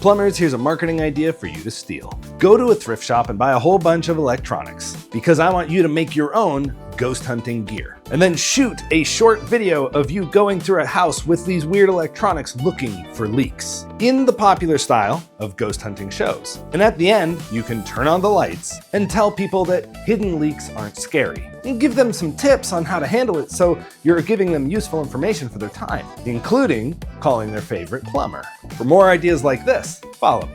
Plumbers, here's a marketing idea for you to steal. Go to a thrift shop and buy a whole bunch of electronics, because I want you to make your own ghost hunting gear. And then shoot a short video of you going through a house with these weird electronics looking for leaks, in the popular style of ghost hunting shows. And at the end, you can turn on the lights and tell people that hidden leaks aren't scary. And give them some tips on how to handle it, so you're giving them useful information for their time, including calling their favorite plumber. For more ideas like this, follow me.